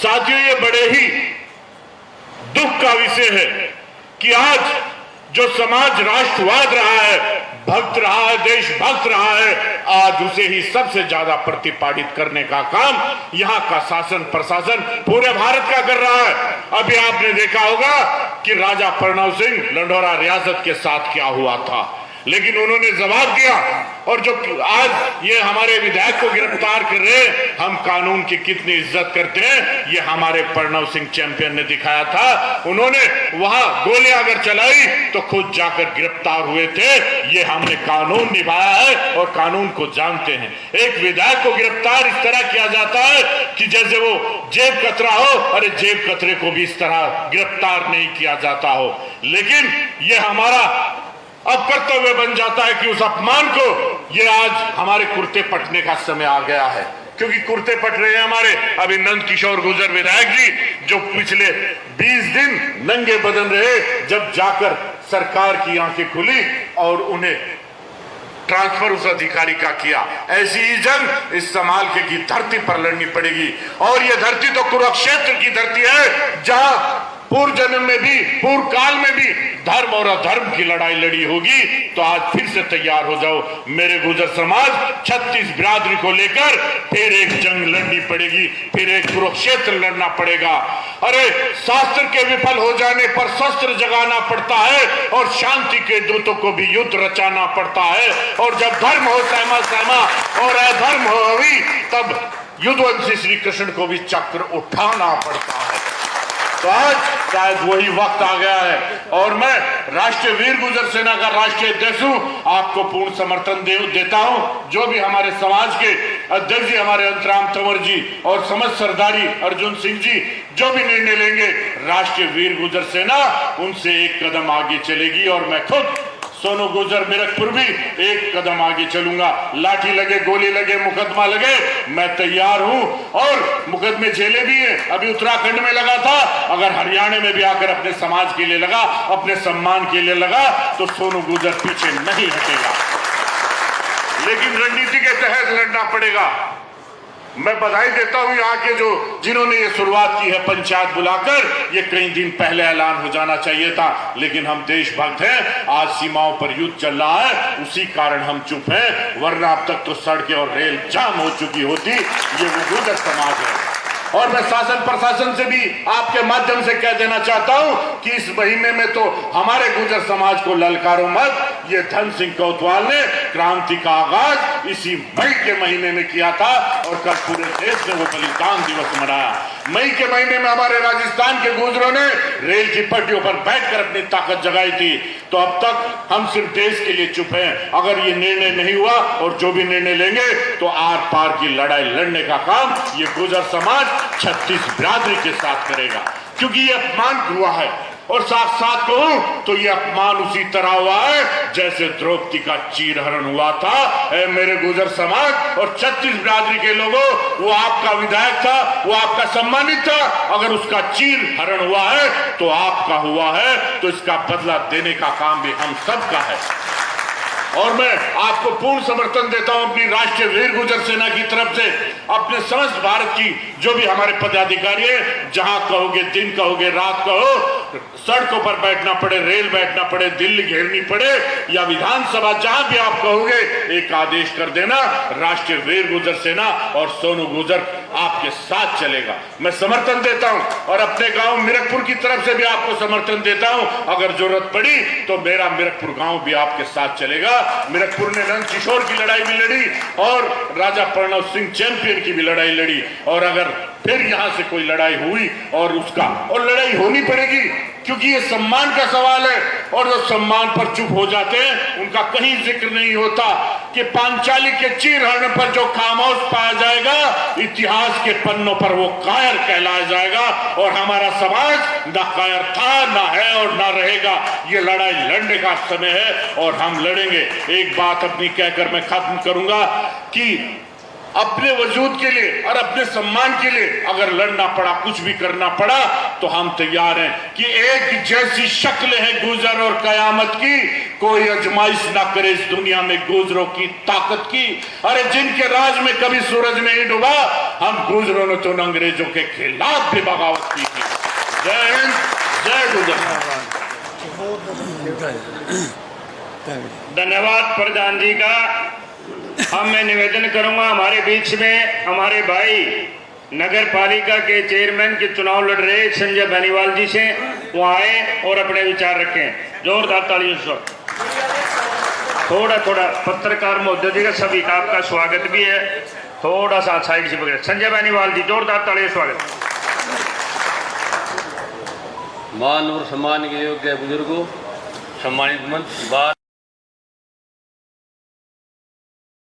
साथियों, ये बड़े ही दुख का विषय है कि आज जो समाज राष्ट्रवाद रहा है, भक्त रहा है, देशभक्त रहा है, आज उसे ही सबसे ज्यादा प्रतिपादित करने का काम यहाँ का शासन प्रशासन पूरे भारत का कर रहा है। अभी आपने देखा होगा कि राजा प्रणव सिंह लंढौरा रियासत के साथ क्या हुआ था, लेकिन उन्होंने जवाब दिया। और जो आज ये हमारे विधायक को गिरफ्तार कर रहे हैं, हम कानून की कितनी इज्जत करते हैं, ये हमारे प्रणव सिंह चैंपियन ने दिखाया था। उन्होंने वहां गोलियां अगर चलाई तो खुद जाकर गिरफ्तार हुए थे। ये हमने कानून निभाया है और कानून को जानते हैं। एक विधायक को गिरफ्तार इस तरह किया जाता है कि जैसे वो जेब कतरा हो। अरे जेब कतरे को भी इस तरह गिरफ्तार नहीं किया जाता हो। लेकिन ये हमारा अब कर्तव्य बन जाता है कि उस अपमान को, ये आज हमारे कुर्ते पटने का समय आ गया है, क्योंकि कुर्ते पट रहे हैं हमारे। अभी नंद किशोर गुर्जर विधायक जी जो पिछले 20 दिन नंगे बदन रहे, जब जाकर सरकार की आंखें खुली और उन्हें ट्रांसफर उस अधिकारी का किया। ऐसी ही जंग इस समाल के की धरती पर लड़नी पड़ेगी। और यह धरती तो कुरुक्षेत्र की धरती है, जहां पूर्व जन्म में भी, पूर्व काल में भी धर्म और अधर्म की लड़ाई लड़ी होगी। तो आज फिर से तैयार हो जाओ मेरे गुर्जर समाज, 36 बिरादरी को लेकर फिर एक जंग लड़नी पड़ेगी, फिर एक कुरुक्षेत्र लड़ना पड़ेगा। अरे शास्त्र के विफल हो जाने पर शस्त्र जगाना पड़ता है और शांति के दूतों को भी युद्ध रचाना पड़ता है। और जब धर्म हो सहमा सहमा और अधर्म हो अभी, तब युद्धवंशी श्री कृष्ण को भी चक्र उठाना पड़ता है। तो आज शायद वही वक्त आ गया है और मैं राष्ट्रीय वीर गुर्जर सेना का राष्ट्रीय अध्यक्ष हूं, आपको पूर्ण समर्थन देता हूं। जो भी हमारे समाज के अध्यक्ष जी, हमारे अंतराम तंवर जी और समस्त सरदारी अर्जुन सिंह जी जो भी निर्णय लेंगे, राष्ट्रीय वीर गुर्जर सेना उनसे एक कदम आगे चलेगी। और मैं खुद सोनू गुर्जर मीरकपुर भी एक कदम आगे चलूंगा। लाठी लगे, गोली लगे, मुकदमा लगे, मैं तैयार हूं। और मुकदमे झेले भी हैं। अभी उत्तराखंड में लगा था, अगर हरियाणा में भी आकर अपने समाज के लिए लगा, अपने सम्मान के लिए लगा, तो सोनू गुर्जर पीछे नहीं हटेगा। लेकिन रणनीति के तहत लड़ना पड़ेगा। मैं बधाई देता हूं यहाँ के जिन्होंने ये शुरुआत की है पंचायत बुलाकर। ये कई दिन पहले ऐलान हो जाना चाहिए था, लेकिन हम देशभक्त हैं। आज सीमाओं पर युद्ध चल रहा है, उसी कारण हम चुप हैं, वरना अब तक तो सड़कें और रेल जाम हो चुकी होती। ये वो गुर्जर समाज है। और मैं शासन प्रशासन से भी आपके माध्यम से कह देना चाहता हूं कि इस महीने में तो हमारे गुर्जर समाज को ललकारो मत। ये धन सिंह कोतवाल ने क्रांति का आगाज इसी मई के महीने में किया था और कल पूरे देश ने वो बलिदान दिवस मनाया। मई के महीने में हमारे राजस्थान के गुर्जरों ने रेल की पटरियों पर बैठकर अपनी ताकत जगाई थी। तो अब तक हम सिर्फ देश के लिए चुप हैं। अगर ये निर्णय नहीं हुआ और जो भी निर्णय लेंगे, तो आर पार की लड़ाई लड़ने का काम ये गुर्जर समाज 36 बिरादरी के साथ करेगा। क्योंकि ये अपमान हुआ है और साथ साथ कहूं तो ये अपमान उसी तरह हुआ है जैसे द्रौपदी का चीरहरण हुआ था। मेरे गुर्जर समाज और 36 बिरादरी के लोगों, वो आपका विधायक था, वो आपका सम्मानित था। अगर उसका चीरहरण हुआ है तो आपका हुआ है, तो इसका बदला देने का काम भी हम सबका है। और मैं आपको पूर्ण समर्थन देता हूं अपनी राष्ट्रीय वीर गुर्जर सेना की तरफ से। अपने समस्त भारत की जो भी हमारे पदाधिकारी हैं, जहां कहोगे, दिन कहोगे, रात कहो, सड़कों पर बैठना पड़े, रेल बैठना पड़े, दिल्ली घेरनी पड़े या विधानसभा, जहां भी आप कहोगे, एक आदेश कर देना, राष्ट्रीय वीर गुर्जर सेना और सोनू गुर्जर आपके साथ चलेगा। मैं समर्थन देता हूं और अपने गांव मीरकपुर की तरफ से भी आपको समर्थन देता हूं। अगर जरूरत पड़ी तो मेरा मीरकपुर गांव भी आपके साथ चलेगा। मीरकपुर ने नंद किशोर की लड़ाई भी लड़ी और राजा प्रणव सिंह चैंपियन की भी लड़ाई लड़ी। और अगर फिर यहां से कोई लड़ाई हुई और लड़ाई होनी पड़ेगी, क्योंकि ये सम्मान का सवाल है। और जो सम्मान पर चुप हो जाते हैं, उनका कहीं जिक्र नहीं होता कि पांचाली के चीरहरण पर जो खामोश पाया जाएगा, इतिहास के पन्नों पर वो कायर कहलाया जाएगा। और हमारा समाज ना कायर था, ना है और ना रहेगा। ये लड़ाई लड़ने का समय है और हम लड़ेंगे। एक बात अपनी कहकर मैं खत्म करूंगा कि अपने वजूद के लिए और अपने सम्मान के लिए अगर लड़ना पड़ा, कुछ भी करना पड़ा, तो हम तैयार हैं कि एक जैसी शक्ल है गुजर और कयामत की, कोई अजमाइश ना करे इस दुनिया में गुजरों की ताकत की। अरे जिनके राज में कभी सूरज नहीं डूबा, हम गुजरों ने तो अंग्रेजों के खिलाफ भी बगावत की थी। जय हिंद, जय गुजर। धन्यवाद प्रधान जी का। अब मैं निवेदन करूंगा, हमारे बीच में हमारे भाई नगर पालिका के चेयरमैन के चुनाव लड़ रहे संजय बेनीवाल जी से, वो आए और अपने विचार रखें। जोरदार तालियों से थोड़ा थोड़ा पत्रकार महोदय जी का सभी का आपका स्वागत भी है, थोड़ा सा साइड से पकड़े। संजय बेनीवाल जी, जोरदार तालियों से स्वागत। मान और सम्मान के योग्य बुजुर्गों, सम्मानित मंच बात